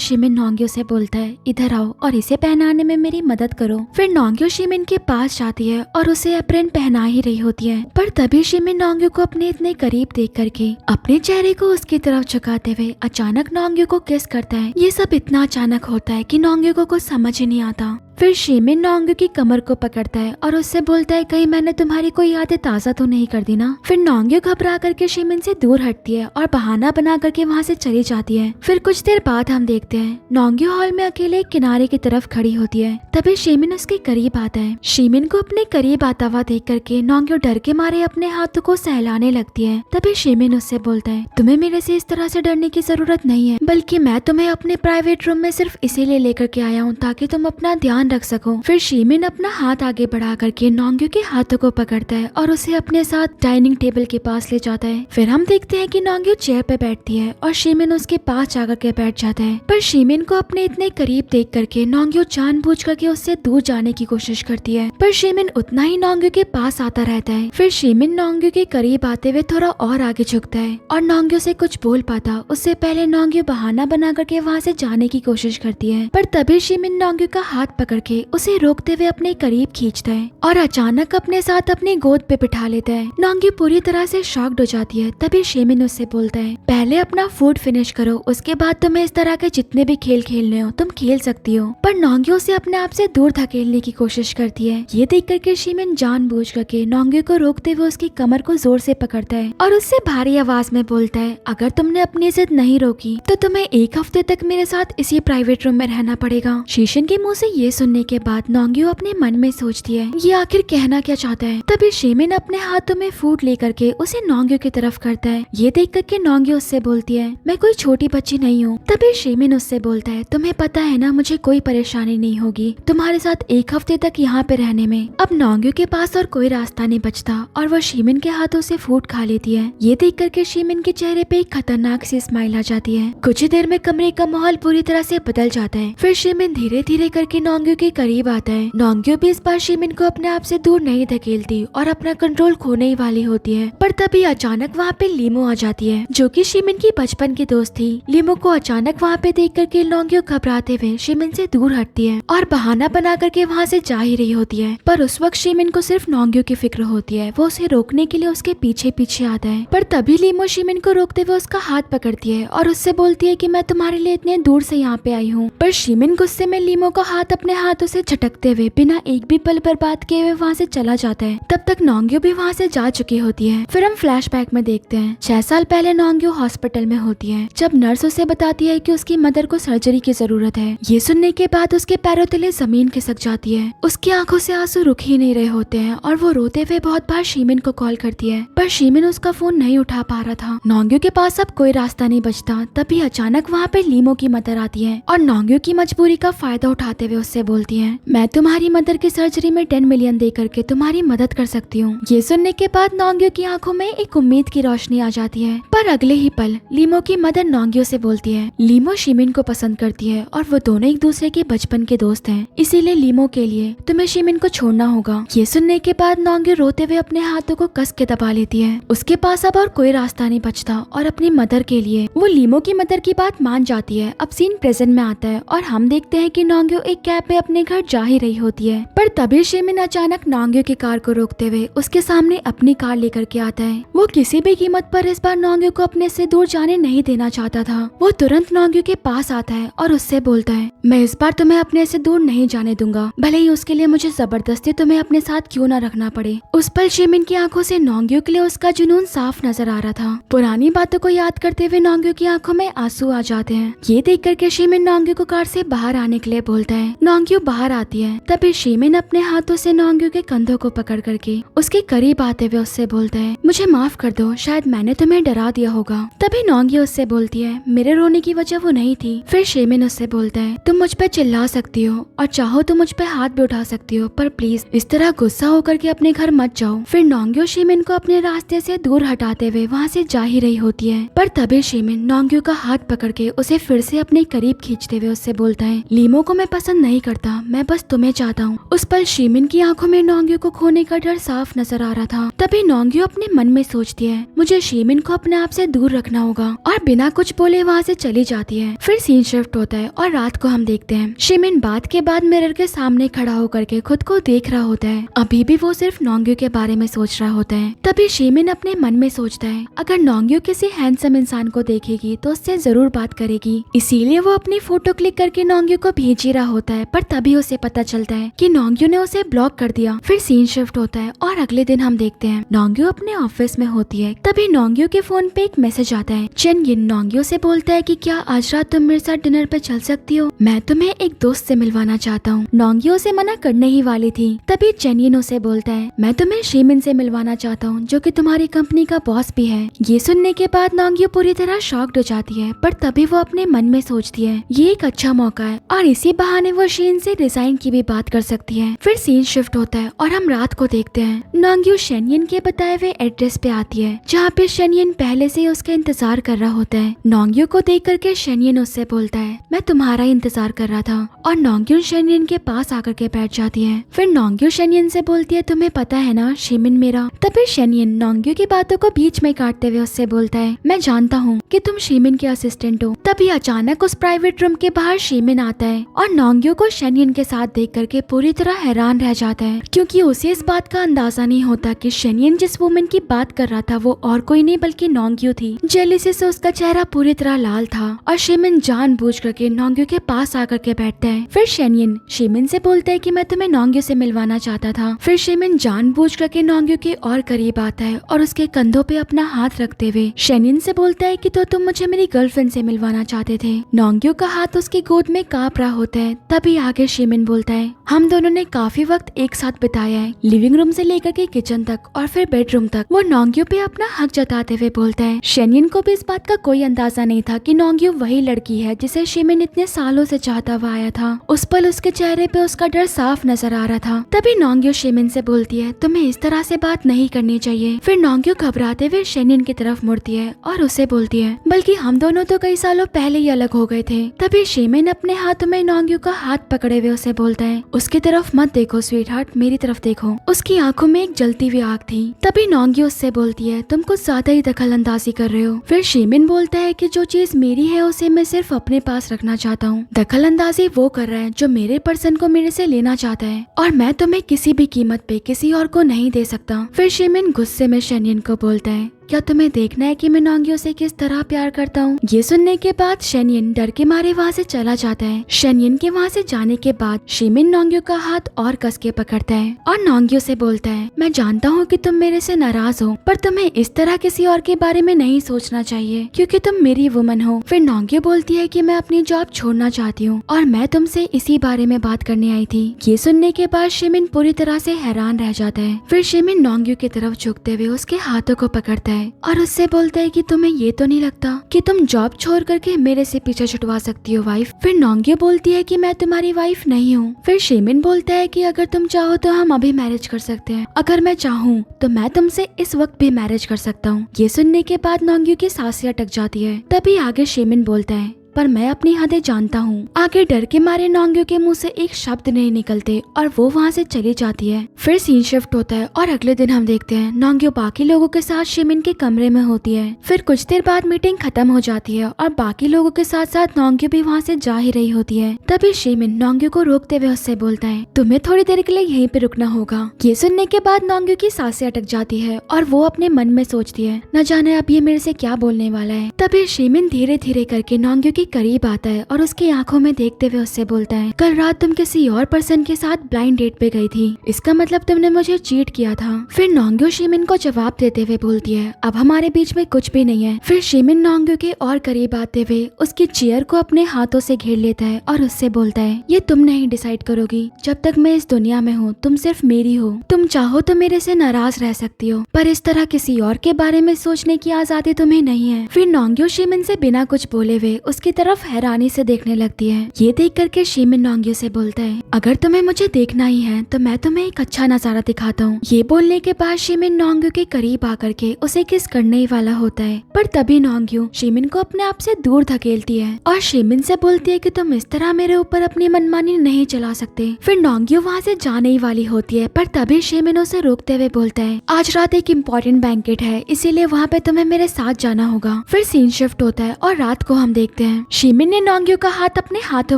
शीमिन नोंग्यो से बोलता है, इधर आओ और इसे पहनाने में मेरी मदद करो। फिर नोंग्यो शीमिन के पास जाती है और उसे अप्रेन पहना ही रही होती है, पर तभी शीमिन नोंग्यो को अपने इतने करीब देख करके अपने चेहरे को उसकी तरफ झुकाते हुए अचानक नोंग्यो को किस करता है। ये सब इतना अचानक होता है कि नोंग्यो को कुछ समझ ही नहीं आता। फिर शीमिन नोंग्यो की कमर को पकड़ता है और उससे बोलता है, कहीं मैंने तुम्हारी कोई यादें ताज़ा तो नहीं कर दी ना। फिर नोंग्यो घबरा करके शीमिन से दूर हटती है और बहाना बना करके वहाँ से चली जाती है। फिर कुछ देर बाद हम देखते हैं नोंग्यो हॉल में अकेले किनारे की तरफ खड़ी होती है। तभी शीमिन उसके करीब आता है। शीमिन को अपने करीब आता हुआ देख करके नोंग्यो डर के मारे अपने हाथों को सहलाने लगती है। तभी शीमिन उससे बोलता है, तुम्हें मेरे से इस तरह से डरने की जरूरत नहीं है, बल्कि मैं तुम्हें अपने प्राइवेट रूम में सिर्फ इसीलिए लेकर के आया हूँ ताकि तुम अपना ध्यान रख सको। फिर शीमिन अपना हाथ आगे बढ़ा करके नोंग्यो के हाथों को पकड़ता है और उसे अपने साथ डाइनिंग टेबल के पास ले जाता है। फिर हम देखते हैं कि नोंग्यो चेयर पे बैठती है और शीमिन उसके पास जाकर के बैठ जाता है, पर शीमिन को अपने इतने करीब देख करके नोंग्यो जानबूझ करके उससे दूर जाने की कोशिश करती है, पर शीमिन उतना ही नोंग्यो के पास आता रहता है। फिर शीमिन नोंग्यो के करीब आते हुए थोड़ा और आगे झुकता है और नोंग्यो से कुछ बोल पाता उससे पहले नोंग्यो बहाना बना करके वहाँ से जाने की कोशिश करती है, पर तभी शीमिन नोंग्यो का हाथ पकड़ के उसे रोकते हुए अपने करीब खींचता है और अचानक अपने साथ अपनी गोद पे बिठा लेता है। नोंग्यो पूरी तरह से शॉक्ड हो जाती है। तभी शीमिन उससे बोलता है, पहले अपना फूड फिनिश करो, उसके बाद तुम्हें इस तरह के जितने भी खेल खेलने हो तुम खेल सकती हो। पर नोंग्यो उसे अपने आप से दूर धकेलने की कोशिश करती है। ये देख करके शीमिन जानबूझ करके नोंग्यो को रोकते हुए उसकी कमर को जोर से पकड़ता है और उससे भारी आवाज में बोलता है, अगर तुमने अपनी जिद नहीं रोकी तो तुम्हें 1 हफ्ते तक मेरे साथ इसी प्राइवेट रूम में रहना पड़ेगा। शीशिन के मुँह से ये सुन सुनने के बाद नोंग्यो अपने मन में सोचती है ये आखिर कहना क्या चाहता है। तभी शेमिन अपने हाथों में फूड लेकर के उसे नोंग्यो की तरफ करता है। ये देख करके नोंग्यो उससे बोलती है मैं कोई छोटी बच्ची नहीं हूँ। तभी शेमिन उससे बोलता है तुम्हें पता है ना मुझे कोई परेशानी नहीं होगी तुम्हारे साथ 1 हफ्ते तक यहाँ पे रहने में। अब नोंग्यो के पास और कोई रास्ता नहीं बचता और वो शेमिन के हाथों से फूड खा लेती है। ये देख करके शेमिन के चेहरे पे एक खतरनाक सी स्माइल आ जाती है। कुछ ही देर में कमरे का माहौल पूरी तरह से बदल जाता है। फिर शेमिन धीरे धीरे करके नोंग्यो के करीब आता है। नोंग्यो भी इस बार शेमिन को अपने आप से दूर नहीं धकेलती और अपना कंट्रोल खोने ही वाली होती है। पर तभी अचानक वहाँ पे लीमो आ जाती है जो कि शेमिन की बचपन की दोस्त थी। लीमो को अचानक वहाँ पे देख करके नोंग्यो घबराते हुए शेमिन से दूर हटती है और बहाना बना करके वहाँ से जा ही रही होती है। पर उस वक्त शेमिन को सिर्फ नोंग्यो की फिक्र होती है। वो उसे रोकने के लिए उसके पीछे पीछे आता है। पर तभी लीमो शेमिन को रोकते हुए उसका हाथ पकड़ती है और उससे बोलती है कि मैं तुम्हारे लिए इतने दूर से यहाँ पे आई हूँ। पर शेमिन गुस्से में लीमो का हाथ अपने हाथों से झटकते हुए बिना एक भी पल बर्बाद किए हुए वहाँ से चला जाता है। तब तक नोंग्यो भी वहाँ से जा चुकी होती है। फिर हम फ्लैशबैक में देखते हैं 6 साल पहले नोंग्यो हॉस्पिटल में होती है जब नर्स उसे बताती है कि उसकी मदर को सर्जरी की जरूरत है। ये सुनने के बाद उसके पैरों तले जमीन खिसक जाती है। उसकी आंखों से आंसू रुक ही नहीं रहे होते हैं और वो रोते हुए बहुत बार शेमिन को कॉल करती है पर शेमिन उसका फोन नहीं उठा पा रहा था। नोंग्यो के पास अब कोई रास्ता नहीं बचता। तभी अचानक वहाँ पे लीमो की मदर आती है और नोंग्यो की मजबूरी का फायदा उठाते हुए उससे बोलती है मैं तुम्हारी मदर की सर्जरी में 10 मिलियन दे करके तुम्हारी मदद कर सकती हूँ। ये सुनने के बाद नोंग्यो की आंखों में एक उम्मीद की रोशनी आ जाती है। पर अगले ही पल लीमो की मदर नोंग्यो से बोलती है लीमो शेमिन को पसंद करती है और वो दोनों एक दूसरे के बचपन के दोस्त हैं, इसीलिए लीमो के लिए तुम्हें शेमिन को छोड़ना होगा। ये सुनने के बाद नोंग्यो रोते हुए अपने हाथों को कस के दबा लेती है। उसके पास अब और कोई रास्ता नहीं बचता और अपनी मदर के लिए वो लीमो की मदर की बात मान जाती है। अब सीन प्रेजेंट में आता है और हम देखते हैं कि नोंग्यो एक कैब में अपने घर जा ही रही होती है। पर तभी शेमिन अचानक नोंग्यो की कार को रोकते हुए उसके सामने अपनी कार लेकर के आता है। वो किसी भी कीमत पर इस बार नोंग्यो को अपने से दूर जाने नहीं देना चाहता था। वो तुरंत नोंग्यो के पास आता है और उससे बोलता है मैं इस बार तुम्हें अपने से दूर नहीं जाने दूंगा, भले ही उसके लिए मुझे जबरदस्ती तुम्हें अपने साथ क्यों न रखना पड़े। उस पल शेमिन की आंखों से नोंग्यो के लिए उसका जुनून साफ नजर आ रहा था। पुरानी बातों को याद करते हुए नोंग्यो की आंखों में आंसू आ जाते हैं। ये देख करके शेमिन नोंग्यो को कार से बाहर आने के लिए बोलता है। नोंग्यो बाहर आती है। तभी शेमिन अपने हाथों से नोंग्यो के कंधों को पकड़ करके उसके करीब आते हुए उससे बोलता है मुझे माफ कर दो, शायद मैंने तुम्हें डरा दिया होगा। तभी नोंग्यो उससे बोलती है मेरे रोने की वजह वो नहीं थी। फिर शेमिन उससे बोलता है तुम मुझ पे चिल्ला सकती हो और चाहो तो मुझ पे हाथ भी उठा सकती हो, पर प्लीज इस तरह गुस्सा होकर के अपने घर मत जाओ। फिर नोंग्यो शेमिन को अपने रास्ते से दूर हटाते हुए वहाँ से जा ही रही होती है। पर तभी शेमिन नोंग्यो का हाथ पकड़ के उसे फिर से अपने करीब खींचते हुए उससे बोलता है लीमो को मैं पसंद नहीं करता, मैं बस तुम्हें चाहता हूँ। उस पल शेमिन की आंखों में नोंग्यो को खोने का डर साफ नजर आ रहा था। तभी नोंग्यो अपने मन में सोचती है मुझे शेमिन को अपने आप से दूर रखना होगा और बिना कुछ बोले वहाँ से चली जाती है। फिर सीन शिफ्ट होता है और रात को हम देखते हैं शेमिन बात के बाद मिरर के सामने खड़ा होकर के खुद को देख रहा होता है। अभी भी वो सिर्फ नोंग्यो के बारे में सोच रहा होता है। तभी शेमिन अपने मन में सोचता है अगर नोंग्यो किसी हैंडसम इंसान को देखेगी तो उससे जरूर बात करेगी, इसीलिए वो अपनी फोटो क्लिक करके नोंग्यो को भेज ही रहा होता है। पर तभी उसे पता चलता है कि नोंग्यो ने उसे ब्लॉक कर दिया। फिर सीन शिफ्ट होता है और अगले दिन हम देखते हैं नोंग्यो अपने ऑफिस में होती है। तभी नोंग्यो के फोन पे एक मैसेज आता है। चेनयिन नोंग्यो से बोलता है कि क्या आज रात तुम मेरे साथ डिनर पे चल सकती हो, मैं तुम्हें एक दोस्त से मिलवाना चाहता हूँ। नोंग्यो से मना करने ही वाली थी। तभी चेनयिन उसे बोलता है मैं तुम्हें शेमिन से मिलवाना चाहता हूँ जो कि तुम्हारी कंपनी का बॉस भी है। ये सुनने के बाद नोंग्यो पूरी तरह शॉक्ड हो जाती है। पर तभी वो अपने मन में सोचती है ये एक अच्छा मौका है और इसी बहाने वो शेन से रिजाइन की भी बात कर सकती है। फिर सीन शिफ्ट होता है और हम रात को देखते हैं नोंग्यो शेनयिन के बताए हुए एड्रेस पे आती है जहाँ पे शेनयिन पहले से उसका इंतजार कर रहा होता है। नोंग्यो को देख करके शेनयिन उससे बोलता है मैं तुम्हारा इंतजार कर रहा था और नोंग्यो शेनयिन के पास आकर के बैठ जाती है। फिर नोंग्यो शेनयिन से बोलती है तुम्हें पता है ना शेमिन मेरा। तभी शेनयिन नोंग्यो की बातों को बीच में काटते हुए उससे बोलता है मैं जानता हूँ कि तुम शेमिन के असिस्टेंट हो। तभी अचानक उस प्राइवेट रूम के बाहर शेमिन आता है और नोंग्यो को शेनयिन के साथ देख करके पूरी तरह हैरान रह जाता है क्योंकि उसे इस बात का अंदाजा नहीं होता कि शेनयिन जिस वुमेन की बात कर रहा था वो और कोई नहीं बल्कि नोंग्यो थी। जेलिसी से उसका चेहरा पूरी तरह लाल था और शेमिन जानबूझ करके नोंग्यो के पास आकर के बैठता है। फिर शेनयिन शेमिन से बोलता है कि मैं तुम्हें नोंग्यो से मिलवाना चाहता था। फिर शेमिन जानबूझ करके नोंग्यो के और करीब आता है और उसके कंधों पे अपना हाथ रखते हुए शेनयिन से बोलता है कि तो तुम मुझे मेरी गर्लफ्रेंड से मिलवाना चाहते थे। नोंग्यो का हाथ उसकी गोद में कांप रहा होता है। तभी आगे शीमिन बोलता है, हम दोनों ने काफी वक्त एक साथ बिताया है, लिविंग रूम से लेकर के किचन तक और फिर बेडरूम तक। वो नोंग्यू पे अपना हक जताते हुए बोलता है। शेनयन को भी इस बात का कोई अंदाजा नहीं था कि नोंग्यू वही लड़की है जिसे शीमिन इतने सालों से चाहता हुआ आया था। उस पल उसके चेहरे पे उसका डर साफ नजर आ रहा था। तभी नोंग्यू शीमिन से बोलती है, तुम्हें इस तरह से बात नहीं करनी चाहिए। फिर नोंग्यू घबराते हुए शेनयन की तरफ मुड़ती है और उसे बोलती है, बल्कि हम दोनों तो कई सालों पहले ही अलग हो गए थे। तभी शीमिन अपने हाथों में नोंग्यू का हाथ पकड़े हुए उसे बोलता है, उसकी तरफ मत देखो स्वीट हार्ट, मेरी तरफ देखो। उसकी आंखों में एक जलती हुई आग थी। तभी नोंग्यू उससे बोलती है, तुम कुछ ज्यादा ही दखल अंदाजी कर रहे हो। फिर शीमिन बोलता है कि जो चीज मेरी है उसे मैं सिर्फ अपने पास रखना चाहता हूँ। दखल अंदाजी वो कर रहा है जो मेरे पर्सन को मेरे से लेना चाहता है और मैं तुम्हें किसी भी कीमत पे किसी और को नहीं दे सकता। फिर शीमिन गुस्से में शेनयन को बोलता है, क्या तुम्हें देखना है कि मैं नोंग्यू से किस तरह प्यार करता हूँ? ये सुनने के बाद शेनयन डर के मारे वहाँ से चला जाता है। शेनयन के वहाँ से जाने के बाद शीमिन नोंग्यू का हाथ और कस के पकड़ता है और नोंग्यू से बोलता है, मैं जानता हूँ कि तुम मेरे से नाराज हो, पर तुम्हें इस तरह किसी और के बारे में नहीं सोचना चाहिए क्योंकि तुम मेरी वुमन हो। फिर नोंग्यू बोलती है कि मैं अपनी जॉब छोड़ना चाहती हूँ और मैं तुमसे इसी बारे में बात करने आई थी। ये सुनने के बाद शीमिन पूरी तरह से हैरान रह जाता है। फिर शीमिन नोंग्यू की तरफ झुकते हुए उसके हाथों को पकड़ता है और उससे बोलता है कि तुम्हें ये तो नहीं लगता कि तुम जॉब छोड़ करके मेरे से पीछे छुड़वा सकती हो वाइफ? फिर नोंग्यू बोलती है कि मैं तुम्हारी वाइफ नहीं हूँ। फिर शीमिन बोलता है कि अगर तुम चाहो तो हम अभी मैरिज कर सकते हैं, अगर मैं चाहूँ तो मैं तुमसे इस वक्त भी मैरिज कर सकता हूँ। ये सुनने के बाद नोंग्यू की सांसें अटक जाती है। तभी आगे शीमिन बोलता है, पर मैं अपनी हदें जानता हूँ। आगे डर के मारे नोंग्यू के मुंह से एक शब्द नहीं निकलते और वो वहाँ से चली जाती है। फिर सीन शिफ्ट होता है और अगले दिन हम देखते हैं नोंग्यू बाकी लोगों के साथ शीमिन के कमरे में होती है। फिर कुछ देर बाद मीटिंग खत्म हो जाती है और बाकी लोगों के साथ साथ नोंग्यू भी वहाँ से जा ही रही होती है। तभी शीमिन नोंग्यू को रोकते हुए उससे बोलता है, तुम्हें थोड़ी देर के लिए यहीं पे रुकना होगा। ये सुनने के बाद नोंग्यू की सांसें अटक जाती है और वो अपने मन में सोचती है, न जाने अब ये मेरे से क्या बोलने वाला है। तभी शीमिन धीरे धीरे करके नोंग्यू के करीब आता है और उसकी आंखों में देखते हुए उससे बोलता है, कल रात तुम किसी और पर्सन के साथ ब्लाइंड डेट पे गई थी, इसका मतलब तुमने मुझे चीट किया था। फिर नोंग्यू शीमिन को जवाब देते हुए बोलती है, अब हमारे बीच में कुछ भी नहीं है। फिर शीमिन नोंग्यू के और करीब आते हुए उसकी चेयर को अपने हाथों से घेर लेता है और उससे बोलता है, ये तुम नहीं डिसाइड करोगी, जब तक मैं इस दुनिया में हूँ तुम सिर्फ मेरी हो। तुम चाहो तो मेरे से नाराज रह सकती हो, पर इस तरह किसी और के बारे में सोचने की आजादी तुम्हें नहीं है। फिर नोंग्यू शीमिन से बिना कुछ बोले हुए उसकी तरफ हैरानी से देखने लगती है। ये देख करके शीमिन नोंग्यू से बोलता है, अगर तुम्हें मुझे देखना ही है तो मैं तुम्हें एक अच्छा नजारा दिखाता हूँ। ये बोलने के बाद शीमिन नोंग्यू के करीब आकर के उसे किस करने ही वाला होता है, पर तभी नोंग्यू शीमिन को अपने आप से दूर धकेलती है और शीमिन से बोलती है कि तुम इस तरह मेरे ऊपर अपनी मनमानी नहीं चला सकते। फिर नोंग्यू वहाँ से जाने ही वाली होती है, पर तभी शीमिन उसे रोकते हुए बोलता है, आज रात एक इम्पोर्टेंट बैंकेट है, इसीलिए वहाँ पे तुम्हें मेरे साथ जाना होगा। फिर सीन शिफ्ट होता है और रात को हम देखते हैं शीमिन ने नोंग्यू का हाथ अपने हाथों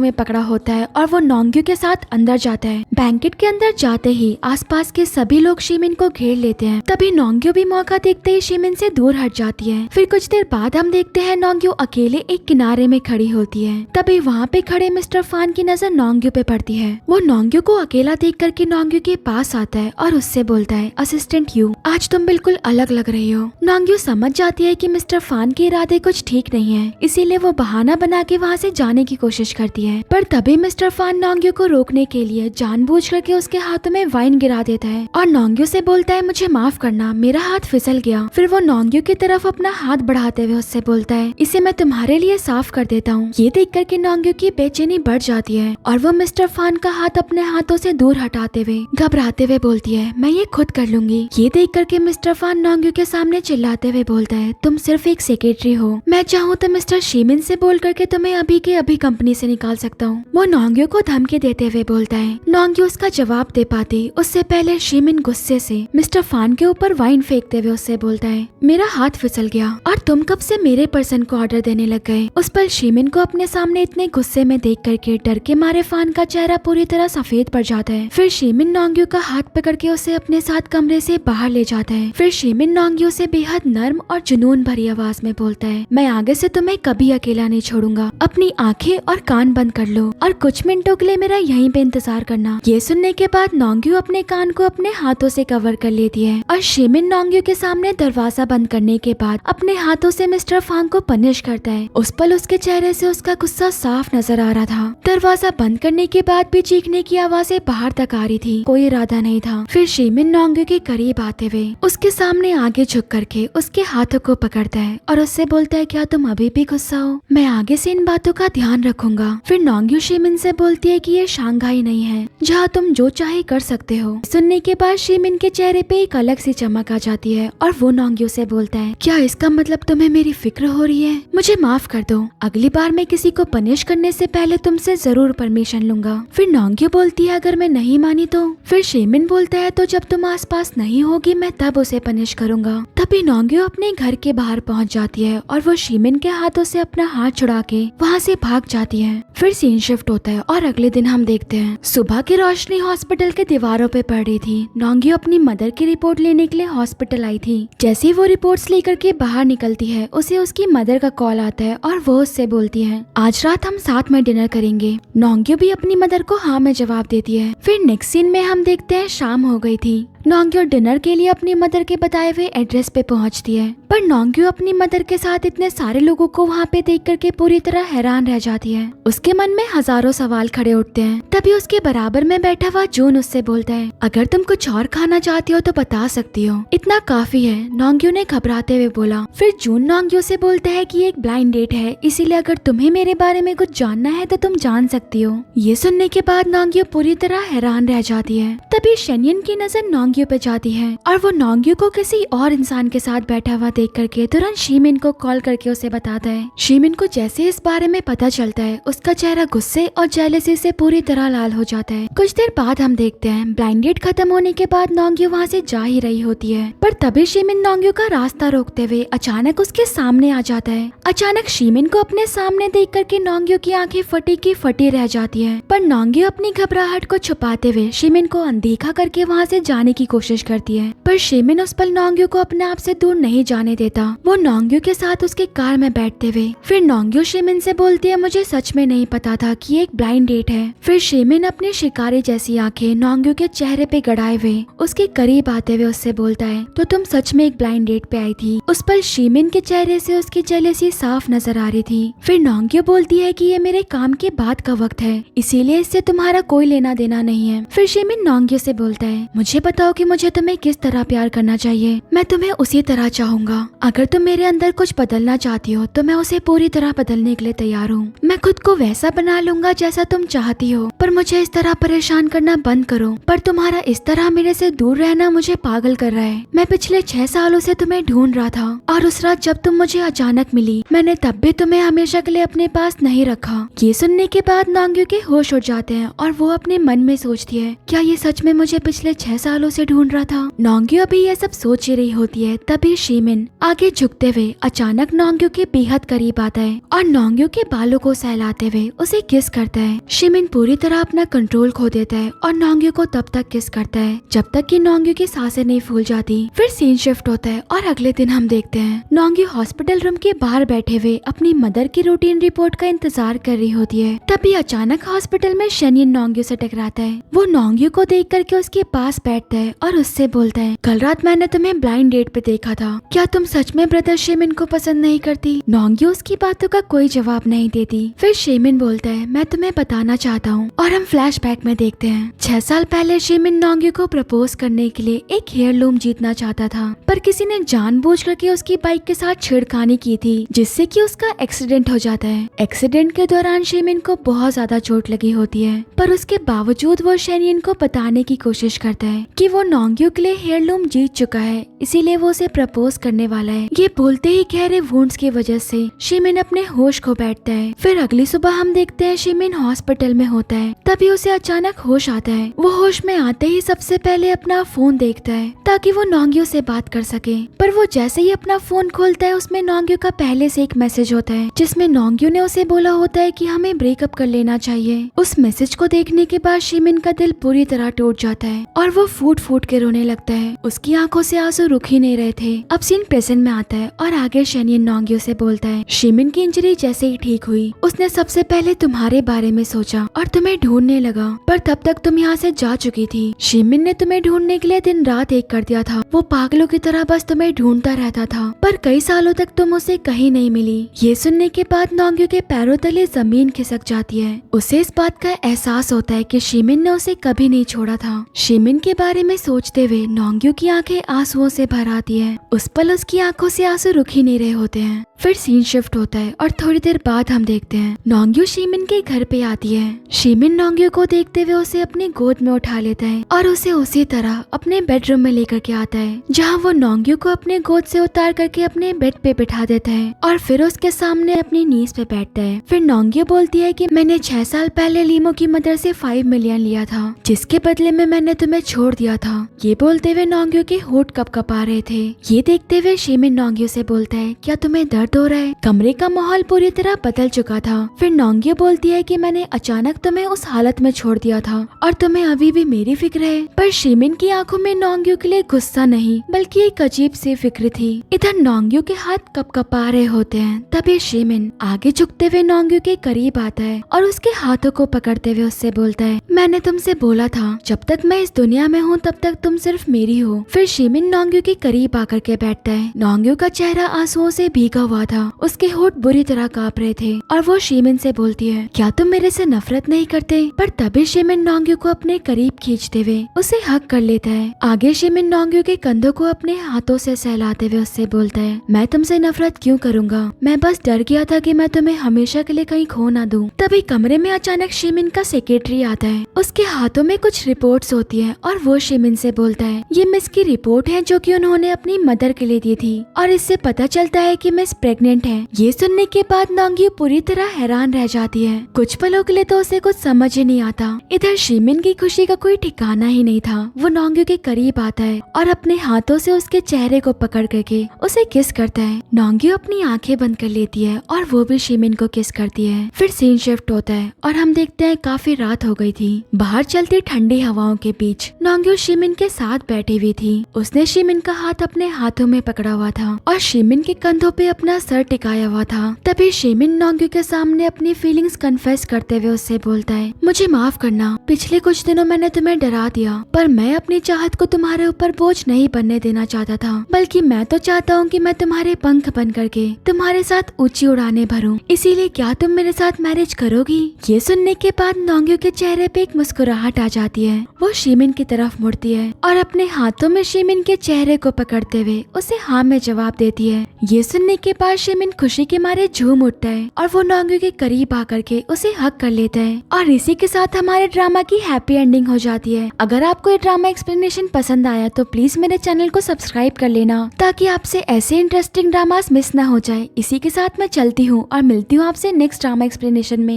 में पकड़ा होता है और वो नोंग्यू के साथ अंदर जाता है। बैंकेट के अंदर जाते ही आसपास के सभी लोग शीमिन को घेर लेते हैं। तभी नोंग्यू भी मौका देखते ही शीमिन से दूर हट जाती है। फिर कुछ देर बाद हम देखते हैं नोंग्यू अकेले एक किनारे में खड़ी होती है। तभी वहाँ पे खड़े मिस्टर फान की नजर नोंग्यू पे पड़ती है। वो नोंग्यू को अकेला देख करके नोंग्यू के पास आता है और उससे बोलता है, असिस्टेंट यू, आज तुम बिल्कुल अलग लग रही हो। नोंग्यू समझ जाती है कि मिस्टर फान के इरादे कुछ ठीक नहीं है, इसीलिए वो बहाना बना के वहाँ से जाने की कोशिश करती है। पर तभी मिस्टर फान नोंग्यू को रोकने के लिए जानबूझ करके उसके हाथों में वाइन गिरा देता है और नोंग्यू से बोलता है, मुझे माफ करना, मेरा हाथ फिसल गया। फिर वो नोंग्यू की तरफ अपना हाथ बढ़ाते हुए उससे बोलता है, इसे मैं तुम्हारे लिए साफ कर देता हूँ। ये देख करके नोंग्यू की बेचैनी बढ़ जाती है और वो मिस्टर फान का हाथ अपने हाथों से दूर हटाते हुए घबराते हुए बोलती है, मैं ये खुद कर लूंगी। ये देख करके मिस्टर फान नोंग्यू के सामने चिल्लाते हुए बोलता है, तुम सिर्फ एक सेक्रेटरी हो, मैं चाहूँ तो मिस्टर शीमिन से बोल करके तुम्हें अभी के अभी कंपनी से निकाल सकता हूँ। वो नोंग्यू को धमकी देते हुए बोलता है। नोंग्यू उसका जवाब दे पाती उससे पहले शीमिन गुस्से से मिस्टर फान के ऊपर वाइन फेंकते हुए उससे बोलता है, मेरा हाथ फिसल गया और तुम कब से मेरे पर्सन को ऑर्डर देने लग गए। उस पर शीमिन को अपने सामने इतने गुस्से में देख करके डर के मारे फान का चेहरा पूरी तरह सफेद पड़ जाता है। फिर शीमिन नोंग्यू का हाथ पकड़ के उसे अपने साथ कमरे से बाहर ले जाता है। फिर शीमिन नोंग्यू से बेहद नर्म और जुनून भरी आवाज में बोलता है, मैं आगे से तुम्हें कभी अकेला नहीं छोड़ूंगा। अपनी आंखें और कान बंद कर लो और कुछ मिनटों के लिए मेरा यहीं पे इंतजार करना। ये सुनने के बाद नोंग्यू अपने कान को अपने हाथों से कवर कर लेती है और शिमिन नोंग्यू के सामने दरवाजा बंद करने के बाद अपने हाथों से मिस्टर फांग को पनिश करता है। उस पल उसके चेहरे से उसका गुस्सा साफ नजर आ रहा था। दरवाजा बंद करने के बाद भी चीखने की आवाजें बाहर तक आ रही थी। कोई इरादा नहीं था। फिर शिमिन नोंग्यू के करीब आते हुए उसके सामने आगे झुक करके उसके हाथों को पकड़ता है और उससे बोलता है, क्या तुम अभी भी गुस्सा हो? मैं आगे से इन बातों का ध्यान रखूंगा। फिर नोंग्यू शिमिन से बोलती है कि ये शांघाई नहीं है जहाँ तुम जो चाहे कर सकते हो। सुनने के बाद शिमिन के चेहरे पे एक अलग सी चमक आ जाती है और वो नोंग्यू से बोलता है, क्या इसका मतलब तुम्हें मेरी फिक्र हो रही है? मुझे माफ कर दो, अगली बार मैं किसी को पनिश करने से पहले तुमसे जरूर परमिशन लूंगा। फिर नोंग्यू बोलती है, अगर मैं नहीं मानी तो? फिर शिमिन बोलता है, तो जब तुम आसपास नहीं होगी मैं तब उसे पनिश करूंगा। तभी नोंग्यू अपने घर के बाहर पहुंच जाती है और वो शिमिन के हाथों से अपना हाथ छुड़ा के वहाँ से भाग जाती है। फिर सीन शिफ्ट होता है और अगले दिन हम देखते हैं सुबह की रोशनी हॉस्पिटल के दीवारों पे पड़ रही थी। नोंग्यू अपनी मदर की रिपोर्ट लेने के लिए हॉस्पिटल आई थी। जैसे ही वो रिपोर्ट्स लेकर के बाहर निकलती है उसे उसकी मदर का कॉल आता है और वो उससे बोलती है, आज रात हम साथ में डिनर करेंगे। नोंग्यू भी अपनी मदर को हाँ में जवाब देती है। फिर नेक्स्ट सीन में हम देखते हैं शाम हो गई थी। नोंग्यू डिनर के लिए अपनी मदर के बताए हुए एड्रेस पे पहुंचती है, पर नोंग्यू अपनी मदर के साथ इतने सारे लोगों को वहाँ पे देख करके पूरी तरह हैरान रह जाती है। उसके मन में हजारों सवाल खड़े उठते हैं। तभी उसके बराबर में बैठा हुआ जून उससे बोलता है, अगर तुम कुछ और खाना चाहती हो तो बता सकती हो, इतना काफी है। नोंग्यू ने घबराते हुए बोला। फिर जून नोंग्यू से बोलता है कि एक ब्लाइंड डेट है, इसीलिए अगर तुम्हें मेरे बारे में कुछ जानना है तो तुम जान सकती हो। ये सुनने के बाद नोंग्यू पूरी तरह हैरान रह जाती है। तभी शेनियन की नजर नोंग्यू पे जाती है और वो नोंग्यू को किसी और इंसान के साथ बैठा हुआ देख करके तुरंत शिमिन को कॉल करके उसे बताता है। शिमिन को जैसे इस बारे में पता चलता है उसका चेहरा गुस्से और जेलसी से पूरी तरह लाल हो जाता है। कुछ देर बाद हम देखते हैं ब्लाइंड डेट खत्म होने के बाद नोंग्यू वहाँ से जा ही रही होती है, पर तभी शिमिन नोंग्यू का रास्ता रोकते हुए अचानक उसके सामने आ जाता है। अचानक शिमिन को अपने सामने देख करके नोंग्यू की आंखें फटी की फटी रह जाती है, पर नोंग्यू अपनी घबराहट को छुपाते हुए शिमिन को अनदेखा करके वहाँ से जाने की कोशिश करती है। पर शिमिन उस पल नोंग्यू को अपने आप से दूर नहीं जाने देता। वो नोंग्यू के साथ उसके कार में बैठते हुए फिर नोंग्यू शिमिन से बोलती है, मुझे सच में नहीं पता था कि एक ब्लाइंड डेट है। फिर शिमिन अपनी शिकारी जैसी आंखें नोंग्यू के चेहरे पे गड़ाए हुए उसके करीब आते हुए उससे बोलता है, तो तुम सच में एक ब्लाइंड डेट पे आई थी? उस पल शिमिन के चेहरे से उसकी जेलसी साफ नजर आ रही थी। फिर नोंग्यू बोलती है कि ये मेरे काम के बाद का वक्त है, इसीलिए इससे तुम्हारा कोई लेना देना नहीं है। फिर शिमिन नोंग्यू से बोलता है, मुझे बताओ कि मुझे तुम्हें किस तरह प्यार करना चाहिए, मैं तुम्हें उसी तरह चाहूंगा। अगर तुम मेरे अंदर कुछ बदलना चाहती हो तो मैं उसे पूरी तरह बदलने के लिए तैयार हूँ। मैं खुद को वैसा बना लूंगा जैसा तुम चाहती हो, पर मुझे इस तरह परेशान करना बंद करो। पर तुम्हारा इस तरह मेरे से दूर रहना मुझे पागल कर रहा है। मैं पिछले 6 सालों से तुम्हें ढूंढ रहा था और उस रात जब तुम मुझे अचानक मिली मैंने तब भी तुम्हें हमेशा के लिए अपने पास नहीं रखा। ये सुनने के बाद नोंग्यू के होश उड़ जाते हैं और वो अपने मन में सोचती है, क्या ये सच में मुझे पिछले 6 सालों से ढूंढ रहा था? नोंग्यू अभी ये सब सोच ही रही होती है। तभी शिमिन आगे झुकते हुए अचानक नोंग्यू के बेहद करीब आता है और नोंग्यू के बालों को सहलाते हुए उसे किस करता है। शिमिन पूरी तरह अपना कंट्रोल खो देता है और नोंग्यू को तब तक किस करता है जब तक कि नोंग्यू की सांसें नहीं फूल जाती। फिर सीन शिफ्ट होता है और अगले दिन हम देखते हैं नोंग्यू हॉस्पिटल रूम के बाहर बैठे हुए अपनी मदर की रूटीन रिपोर्ट का इंतजार कर रही होती है। तभी अचानक हॉस्पिटल में शेनियन नोंग्यू से टकराता है। वो नोंग्यू को देख करके उसके पास बैठता है और उससे बोलता है, कल रात मैंने तुम्हें ब्लाइंड डेट पे देखा था, क्या तुम सच में ब्रदर शिमिन को पसंद नहीं करती? नोंग्यू उसकी बातों का कोई जवाब नहीं देती। फिर शिमिन बोलता है, मैं तुम्हें बताना चाहता हूँ। और हम फ्लैशबैक में देखते हैं 6 साल पहले शिमिन नोंग्यू को प्रपोज करने के लिए एक हेयरलूम जीतना चाहता था, पर किसी ने जानबूझ करके उसकी बाइक के साथ छेड़खानी की थी जिससे कि उसका एक्सीडेंट हो जाता है। एक्सीडेंट के दौरान शिमिन को बहुत ज्यादा चोट लगी होती है, पर उसके बावजूद वो शेनियन को बताने की कोशिश करता है कि वो नोंग्यू के लिए हेयरलूम जीत चुका है, इसीलिए वो उसे प्रपोज करने वाला है। ये बोलते ही गहरे वुंड्स की वजह से शिमिन अपने होश खो बैठता है। फिर अगली सुबह हम देखते हैं शिमिन हॉस्पिटल में होता है। तभी उसे अचानक होश आता है। वो होश में आते ही सबसे पहले अपना फोन देखता है ताकि वो नोंग्यू से बात कर सके, पर वो जैसे ही अपना फोन खोलता है उसमें नोंग्यू का पहले से एक मैसेज होता है जिसमें नोंग्यू ने उसे बोला होता है कि हमें ब्रेकअप कर लेना चाहिए। उस मैसेज को देखने के बाद शिमिन का दिल पूरी तरह टूट जाता है और वो फूट फूट के रोने लगता है। उसकी आंखों से आंसू रुक ही नहीं रहे थे। अब सीन प्रेजेंट में आता है और आगे शेनियन नोंग्यो से बोलता है, शीमिन की इंजरी जैसे ही ठीक हुई उसने सबसे पहले तुम्हारे बारे में सोचा और तुम्हें ढूंढने लगा, पर तब तक तुम यहाँ से जा चुकी थी। शीमिन ने तुम्हें ढूंढने के लिए दिन रात एक कर दिया था। वो पागलों की तरह बस तुम्हें ढूंढता रहता था, पर कई सालों तक तुम उसे कहीं नहीं मिली। ये सुनने के बाद नोंग्यो के पैरों तले जमीन खिसक जाती है। उसे इस बात का एहसास होता है कि शीमिन ने उसे कभी नहीं छोड़ा था। शीमिन के बारे में सोचते हुए नोंग्यो की आंखें आंसुओं से भर आती है। उस पल उसकी आंखों से आंसू रुक ही नहीं रहे होते हैं। फिर सीन शिफ्ट होता है और थोड़ी देर बाद हम देखते हैं नोंग्यो शीमिन के घर पे आती है। शीमिन नोंग्यो को देखते हुए उसे अपनी गोद में उठा लेता है और उसे उसी तरह अपने बेडरूम में लेकर के आता है, जहाँ वो नोंग्यो को अपने गोद से उतार करके अपने बेड पे बिठा देता है और फिर उसके सामने अपनी नीज पे बैठता है। फिर नोंग्यो बोलती है कि मैंने 6 साल पहले लीमो की मदर से 5 मिलियन लिया था, जिसके बदले में मैंने तुम्हें छोड़ दिया था। ये बोलते हुए नोंग्यो के होठ कपकपा रहे थे। ये देखते हुए शीमिन नोंग्यो से बोलता है, क्या तुम्हें दर्द हो रहा है? कमरे का माहौल पूरी तरह बदल चुका था। फिर नोंग्यो बोलती है कि मैंने अचानक तुम्हें उस हालत में छोड़ दिया था और तुम्हें अभी भी मेरी फिक्र है। पर शीमिन की आंखों में नोंग्यो के लिए गुस्सा नहीं बल्कि एक अजीब सी फिक्र थी। इधर नोंग्यो के हाथ कपकपा रहे होते हैं। तभी शीमिन आगे झुकते हुए नोंग्यो के करीब आता है और उसके हाथों को पकड़ते हुए उससे बोलता है, मैंने तुमसे बोला था जब तक मैं इस दुनिया में हूँ तब तक तुम सिर्फ मेरी हो। फिर शीमिन नोंग्यो के करीब आकर के बैठता है। नोंग्यो का चेहरा आंसुओं से भीगा हुआ था। उसके होठ बुरी तरह कांप रहे थे और वो शीमिन से बोलती है, क्या तुम मेरे से नफरत नहीं करते? पर तभी शीमिन नोंग्यो को अपने करीब खींचते हुए उसे हक कर लेता है। आगे शीमिन नोंग्यो के कंधों को अपने हाथों से सहलाते हुए उससे बोलता है, मैं तुमसे नफरत क्यों करूंगा? मैं बस डर गया था कि मैं तुम्हें हमेशा के लिए कहीं खो ना दूं। तभी कमरे में अचानक शीमिन का सेक्रेटरी आता है। उसके हाथों में कुछ रिपोर्ट्स होती है और वो शीमिन से बोलता है, ये मिस की रिपोर्ट है जो कि उन्होंने अपनी मदर के लिए दी थी और इससे पता चलता है कि मिस प्रेग्नेंट है। ये सुनने के बाद नोंग्यो पूरी तरह हैरान रह जाती है। कुछ पलों के लिए तो उसे कुछ समझ ही नहीं आता। इधर शीमिन की खुशी का कोई ठिकाना ही नहीं था। वो नोंग्यो के करीब आता है और अपने हाथों से उसके चेहरे को पकड़ करके उसे किस करता है। नोंग्यो अपनी आंखें बंद कर लेती है और वो भी शीमिन को किस करती है। फिर सीन शिफ्ट होता है और हम देखते हैं काफी रात हो गई थी। बाहर चलती ठंडी हवाओं के बीच नोंग्यो शीमिन के साथ बैठी हुई थी। उसने शीमिन का हाथ अपने हाथों में पकड़ा हुआ था और शीमिन के कंधों पे अपना सर टिकाया हुआ था। तभी शीमिन नोंग्यो के सामने अपनी फीलिंग्स कन्फेस करते हुए उससे बोलता है, मुझे माफ करना, पिछले कुछ दिनों मैंने तुम्हें डरा दिया, पर मैं अपनी चाहत को तुम्हारे ऊपर बोझ नहीं बनने देना चाहता था, बल्कि मैं तो चाहता हूँ कि मैं तुम्हारे पंख बन करके तुम्हारे साथ ऊंची उड़ाने भरूं। इसीलिए क्या तुम मेरे साथ मैरिज करोगी? ये सुनने के बाद नोंग्यो के चेहरे पे एक मुस्कुराहट आ जाती है। वो शीमिन की तरफ मुड़ती है और अपने हाथों में शीमिन के चेहरे को पकड़ते हुए उसे हाँ में जवाब देती है। ये सुनने के बाद शीमिन खुशी के मारे झूम उठता है और वो नोंग्यो के करीब आकर के उसे हक कर लेता है। और इसी के साथ हमारे ड्रामा की हैप्पी एंडिंग हो जाती है। अगर आपको ये ड्रामा एक्सप्लेनेशन पसंद आया तो प्लीज मेरे चैनल को सब्सक्राइब कर लेना, ताकि आपसे ऐसे इंटरेस्टिंग ड्रामास मिस ना हो जाए। इसी के साथ मैं चलती हूँ और मिलती हूँ आपसे नेक्स्ट ड्रामा एक्सप्लेनेशन में।